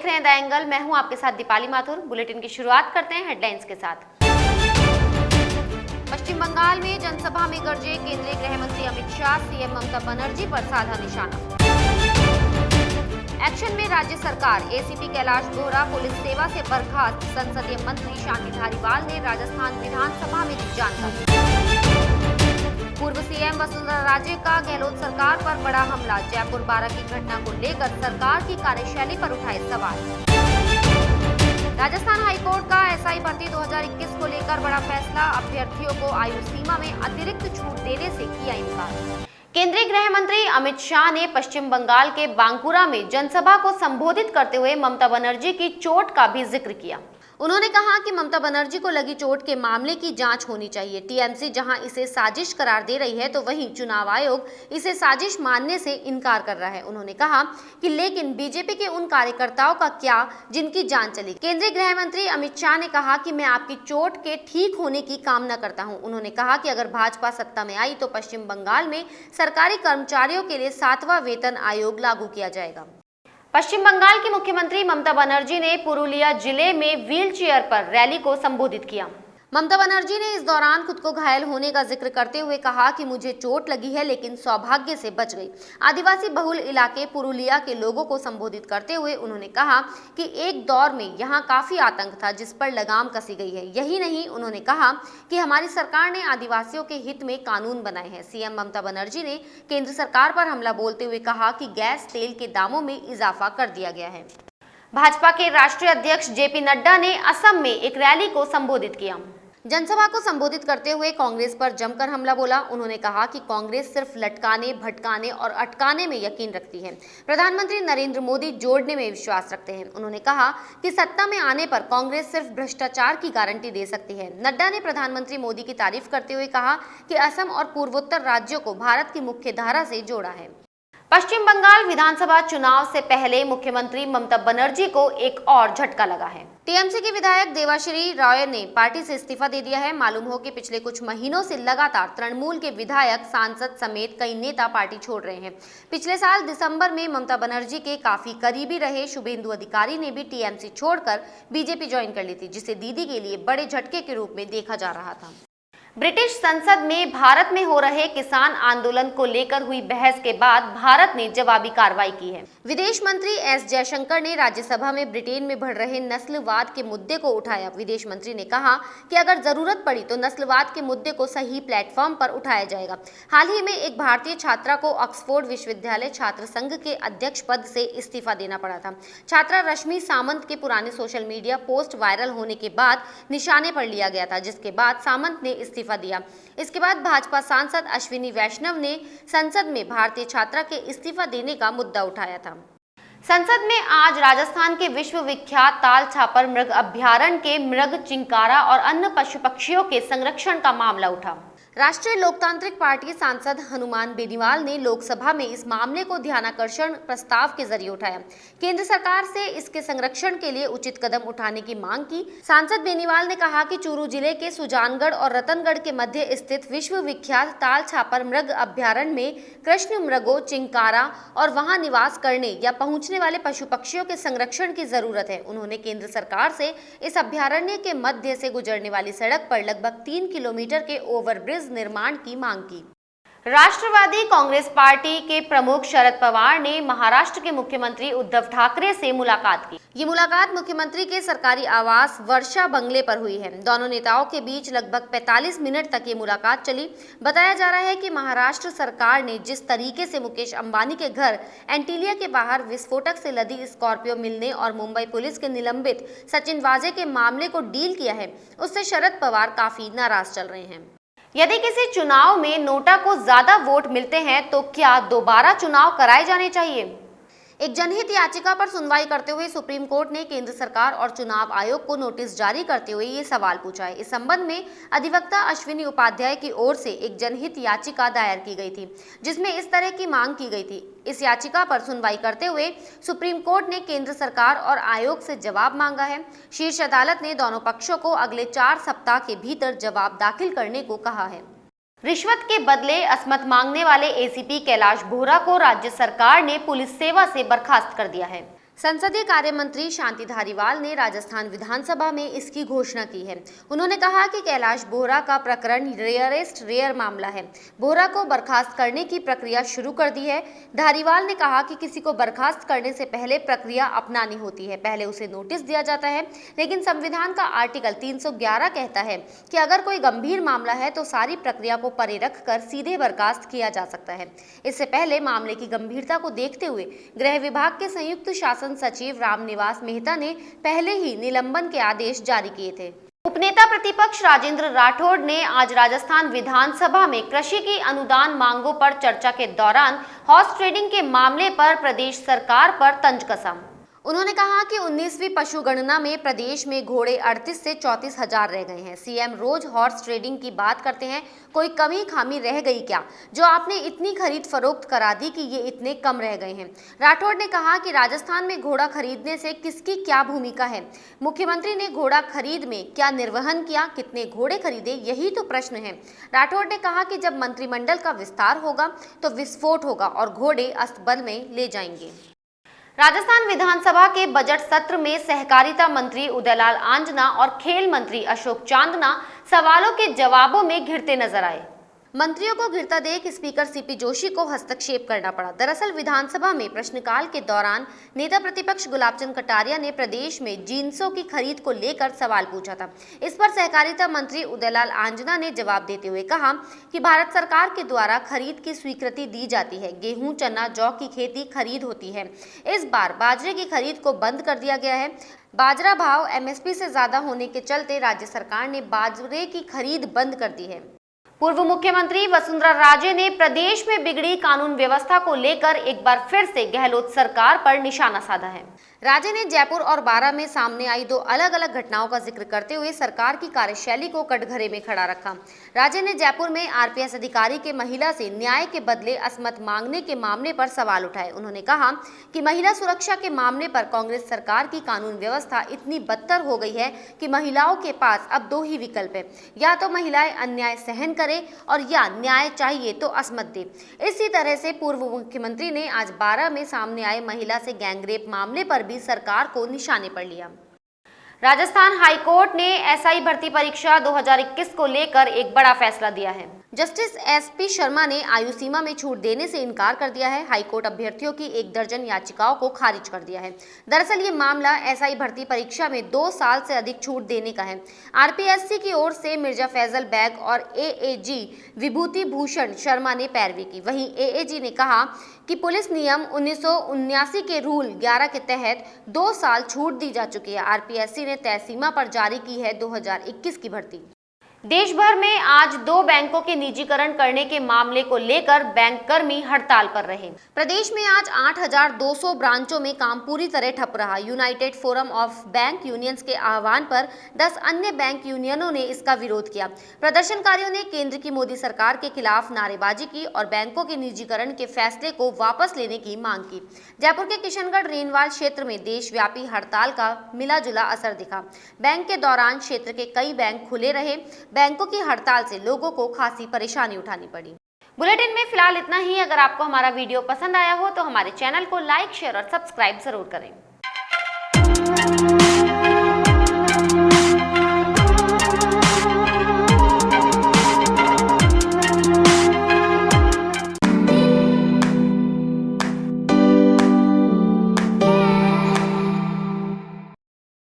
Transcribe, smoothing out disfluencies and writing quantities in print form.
देख रहे हैं द एंगल। मैं हूं आपके साथ दीपाली माथुर। बुलेटिन की शुरुआत करते हैं हेडलाइंस के साथ। पश्चिम बंगाल में जनसभा में गरजे केंद्रीय गृह मंत्री अमित शाह, सीएम ममता बनर्जी पर साधा निशाना। एक्शन में राज्य सरकार, एसीपी कैलाश बोहरा पुलिस सेवा से बर्खास्त। संसदीय मंत्री शांति धारीवाल ने राजस्थान विधानसभा में दी जानकारी। पूर्व सीएम वसुंधरा राजे का गहलोत सरकार पर बड़ा हमला। जयपुर बारात की घटना को लेकर सरकार की कार्यशैली पर उठाए सवाल। राजस्थान हाईकोर्ट का एसआई भर्ती 2021 को लेकर बड़ा फैसला। अभ्यर्थियों को आयु सीमा में अतिरिक्त छूट देने से किया इनकार। केंद्रीय गृह मंत्री अमित शाह ने पश्चिम बंगाल के बांकुरा में जनसभा को संबोधित करते हुए ममता बनर्जी की चोट का भी जिक्र किया। उन्होंने कहा कि ममता बनर्जी को लगी चोट के मामले की जांच होनी चाहिए। टीएमसी जहां इसे साजिश करार दे रही है तो वहीं चुनाव आयोग इसे साजिश मानने से इनकार कर रहा है। उन्होंने कहा कि लेकिन बीजेपी के उन कार्यकर्ताओं का क्या जिनकी जान चली। केंद्रीय गृह मंत्री अमित शाह ने कहा कि मैं आपकी चोट के ठीक होने की कामना करता हूं। उन्होंने कहा कि अगर भाजपा सत्ता में आई तो पश्चिम बंगाल में सरकारी कर्मचारियों के लिए 7वां वेतन आयोग लागू किया जाएगा। पश्चिम बंगाल की मुख्यमंत्री ममता बनर्जी ने पुरुलिया जिले में व्हीलचेयर पर रैली को संबोधित किया। ममता बनर्जी ने इस दौरान खुद को घायल होने का जिक्र करते हुए कहा कि मुझे चोट लगी है लेकिन सौभाग्य से बच गई। आदिवासी बहुल इलाके पुरुलिया के लोगों को संबोधित करते हुए उन्होंने कहा कि एक दौर में यहां काफी आतंक था जिस पर लगाम कसी गई है। यही नहीं, उन्होंने कहा कि हमारी सरकार ने आदिवासियों के हित में कानून बनाए हैं। सीएम ममता बनर्जी ने केंद्र सरकार पर हमला बोलते हुए कहा कि गैस तेल के दामों में इजाफा कर दिया गया है। भाजपा के राष्ट्रीय अध्यक्ष जेपी नड्डा ने असम में एक रैली को संबोधित किया। जनसभा को संबोधित करते हुए कांग्रेस पर जमकर हमला बोला। उन्होंने कहा कि कांग्रेस सिर्फ लटकाने, भटकाने और अटकाने में यकीन रखती है। प्रधानमंत्री नरेंद्र मोदी जोड़ने में विश्वास रखते हैं। उन्होंने कहा कि सत्ता में आने पर कांग्रेस सिर्फ भ्रष्टाचार की गारंटी दे सकती है। नड्डा ने प्रधानमंत्री मोदी की तारीफ करते हुए कहा कि असम और पूर्वोत्तर राज्यों को भारत की मुख्य धारा से जोड़ा है। पश्चिम बंगाल विधानसभा चुनाव से पहले मुख्यमंत्री ममता बनर्जी को एक और झटका लगा है। टीएमसी के विधायक देवाश्री राय ने पार्टी से इस्तीफा दे दिया है। मालूम हो कि पिछले कुछ महीनों से लगातार तृणमूल के विधायक, सांसद समेत कई नेता पार्टी छोड़ रहे हैं। पिछले साल दिसंबर में ममता बनर्जी के काफी करीबी रहे शुभेंदु अधिकारी ने भी टीएमसी छोड़कर बीजेपी ज्वाइन कर ली थी, जिसे दीदी के लिए बड़े झटके के रूप में देखा जा रहा था। ब्रिटिश संसद में भारत में हो रहे किसान आंदोलन को लेकर हुई बहस के बाद भारत ने जवाबी कार्रवाई की है। विदेश मंत्री एस जयशंकर ने राज्यसभा में ब्रिटेन में बढ़ रहे नस्लवाद के मुद्दे को उठाया। विदेश मंत्री ने कहा कि अगर जरूरत पड़ी तो नस्लवाद के मुद्दे को सही प्लेटफॉर्म पर उठाया जाएगा। हाल ही में एक भारतीय छात्रा को ऑक्सफोर्ड विश्वविद्यालय छात्र संघ के अध्यक्ष पद से इस्तीफा देना पड़ा था। छात्रा रश्मि सामंत के पुराने सोशल मीडिया पोस्ट वायरल होने के बाद निशाने पर लिया गया था, जिसके बाद सामंत ने इस्तीफा दिया। इसके बाद भाजपा सांसद अश्विनी वैष्णव ने संसद में भारतीय छात्रा के इस्तीफा देने का मुद्दा उठाया था। संसद में आज राजस्थान के विश्व विख्यात ताल छापर मृग अभ्यारण्य के मृग, चिंकारा और अन्य पशु पक्षियों के संरक्षण का मामला उठा। राष्ट्रीय लोकतांत्रिक पार्टी सांसद हनुमान बेनीवाल ने लोकसभा में इस मामले को ध्यानाकर्षण प्रस्ताव के जरिए उठाया। केंद्र सरकार से इसके संरक्षण के लिए उचित कदम उठाने की मांग की। सांसद बेनीवाल ने कहा कि चूरू जिले के सुजानगढ़ और रतनगढ़ के मध्य स्थित विश्व विख्यात ताल छापर मृग अभ्यारण्य में कृष्ण मृगों, चिंकारा और वहां निवास करने या पहुंचने वाले पशु पक्षियों के संरक्षण की जरूरत है। उन्होंने केंद्र सरकार से इस अभ्यारण्य के मध्य से गुजरने वाली सड़क पर लगभग 3 किलोमीटर के ओवरब्रिज निर्माण की मांग की। राष्ट्रवादी कांग्रेस पार्टी के प्रमुख शरद पवार ने महाराष्ट्र के मुख्यमंत्री उद्धव ठाकरे से मुलाकात की। ये मुलाकात मुख्यमंत्री के सरकारी आवास वर्षा बंगले पर हुई है। दोनों नेताओं के बीच लगभग 45 मिनट तक ये मुलाकात चली। बताया जा रहा है कि महाराष्ट्र सरकार ने जिस तरीके से मुकेश अंबानी के घर एंटीलिया के बाहर विस्फोटक से लदी स्कॉर्पियो मिलने और मुंबई पुलिस के निलंबित सचिन वाजे के मामले को डील किया है, उससे शरद पवार काफी नाराज चल रहे हैं। यदि किसी चुनाव में नोटा को ज्यादा वोट मिलते हैं तो क्या दोबारा चुनाव कराए जाने चाहिए? एक जनहित याचिका पर सुनवाई करते हुए सुप्रीम कोर्ट ने केंद्र सरकार और चुनाव आयोग को नोटिस जारी करते हुए ये सवाल पूछा है। इस संबंध में अधिवक्ता अश्विनी उपाध्याय की ओर से एक जनहित याचिका दायर की गई थी, जिसमें इस तरह की मांग की गई थी। इस याचिका पर सुनवाई करते हुए सुप्रीम कोर्ट ने केंद्र सरकार और आयोग से जवाब मांगा है। शीर्ष अदालत ने दोनों पक्षों को अगले 4 सप्ताह के भीतर जवाब दाखिल करने को कहा है। रिश्वत के बदले असमत मांगने वाले एसीपी कैलाश बोहरा को राज्य सरकार ने पुलिस सेवा से बर्खास्त कर दिया है। संसदीय कार्य मंत्री शांति धारीवाल ने राजस्थान विधानसभा में इसकी घोषणा की है। उन्होंने कहा कि कैलाश बोहरा का प्रकरण रेयरेस्ट रेयर मामला है। बोहरा को बर्खास्त करने की प्रक्रिया शुरू कर दी है। धारीवाल ने कहा कि किसी को बर्खास्त करने से पहले प्रक्रिया अपनानी होती है, पहले उसे नोटिस दिया जाता है। लेकिन संविधान का आर्टिकल 311 कहता है कि अगर कोई गंभीर मामला है तो सारी प्रक्रिया को परे रखकर सीधे बर्खास्त किया जा सकता है। इससे पहले मामले की गंभीरता को देखते हुए गृह विभाग के संयुक्त शासन सचिव रामनिवास मेहता ने पहले ही निलंबन के आदेश जारी किए थे। उपनेता प्रतिपक्ष राजेंद्र राठौड़ ने आज राजस्थान विधानसभा में कृषि की अनुदान मांगों पर चर्चा के दौरान हॉर्स ट्रेडिंग के मामले पर प्रदेश सरकार पर तंज कसा। उन्होंने कहा कि 19वीं पशु गणना में प्रदेश में घोड़े 38 से 34 हजार रह गए हैं। सीएम रोज हॉर्स ट्रेडिंग की बात करते हैं, कोई कमी खामी रह गई क्या जो आपने इतनी खरीद फरोख्त करा दी कि ये इतने कम रह गए हैं। राठौड़ ने कहा कि राजस्थान में घोड़ा खरीदने से किसकी क्या भूमिका है। मुख्यमंत्री ने घोड़ा खरीद में क्या निर्वहन किया, कितने घोड़े खरीदे, यही तो प्रश्न है। राठौड़ ने कहा कि जब मंत्रिमंडल का विस्तार होगा तो विस्फोट होगा और घोड़े अस्तबल में ले जाएंगे। राजस्थान विधानसभा के बजट सत्र में सहकारिता मंत्री उदयलाल आंजना और खेल मंत्री अशोक चांदना सवालों के जवाबों में घिरते नजर आए। मंत्रियों को घिरता देख स्पीकर सीपी जोशी को हस्तक्षेप करना पड़ा। दरअसल विधानसभा में प्रश्नकाल के दौरान नेता प्रतिपक्ष गुलाबचंद कटारिया ने प्रदेश में जिंसों की खरीद को लेकर सवाल पूछा था। इस पर सहकारिता मंत्री उदयलाल आंजना ने जवाब देते हुए कहा कि भारत सरकार के द्वारा खरीद की स्वीकृति दी जाती है। गेहूं, चना, जौ की खेती खरीद होती है। इस बार बाजरे की खरीद को बंद कर दिया गया है। बाजरा भाव एमएसपी से ज्यादा होने के चलते राज्य सरकार ने बाजरे की खरीद बंद कर दी है। पूर्व मुख्यमंत्री वसुंधरा राजे ने प्रदेश में बिगड़ी कानून व्यवस्था को लेकर एक बार फिर से गहलोत सरकार पर निशाना साधा है। राजे ने जयपुर और बारां में सामने आई दो अलग अलग घटनाओं का जिक्र करते हुए सरकार की कार्यशैली को कटघरे में खड़ा रखा। राजे ने जयपुर में आरपीएस अधिकारी के महिला से न्याय के बदले असमत मांगने के मामले पर सवाल उठाए। उन्होंने कहा कि महिला सुरक्षा के मामले पर कांग्रेस सरकार की कानून व्यवस्था इतनी बदतर हो गई है कि महिलाओं के पास अब दो ही विकल्प है, या तो महिलाएं अन्याय सहन करें और या न्याय चाहिए तो असमत दे। इसी तरह से पूर्व मुख्यमंत्री ने आज बारां में सामने आए महिला से गैंगरेप मामले पर भी सरकार को निशाने पर लिया। राजस्थान हाईकोर्ट ने एसआई भर्ती परीक्षा 2021 को लेकर एक बड़ा फैसला दिया है। जस्टिस एसपी शर्मा ने आयु सीमा में छूट देने से इनकार कर दिया है। हाईकोर्ट अभ्यर्थियों की 1 दर्जन याचिकाओं को खारिज कर दिया है। दरअसल ये मामला एसआई भर्ती परीक्षा में 2 साल से अधिक छूट देने का है। आरपीएससी की ओर से मिर्जा फैजल बैग और एएजी विभूति भूषण शर्मा ने पैरवी की। वहीं एएजी ने कहा कि पुलिस नियम 1979 के रूल 11 के तहत 2 साल छूट दी जा चुकी है। आरपीएससी ने तय सीमा पर जारी की है 2021 की भर्ती। देश भर में आज 2 बैंकों के निजीकरण करने के मामले को लेकर बैंक कर्मी हड़ताल पर रहे। प्रदेश में आज 8,200 ब्रांचों में काम पूरी तरह ठप रहा। United forum of bank unions के आह्वान पर 10 अन्य बैंक यूनियनों ने इसका विरोध किया। प्रदर्शनकारियों ने केंद्र की मोदी सरकार के खिलाफ नारेबाजी की और बैंकों के निजीकरण के फैसले को वापस लेने की मांग की। जयपुर के किशनगढ़ रेनवाल क्षेत्र में देशव्यापी हड़ताल का मिला जुला असर दिखा। बैंक के दौरान क्षेत्र के कई बैंक खुले रहे। बैंकों की हड़ताल से लोगों को खासी परेशानी उठानी पड़ी। बुलेटिन में फिलहाल इतना ही। अगर आपको हमारा वीडियो पसंद आया हो तो हमारे चैनल को लाइक, शेयर और सब्सक्राइब जरूर करें।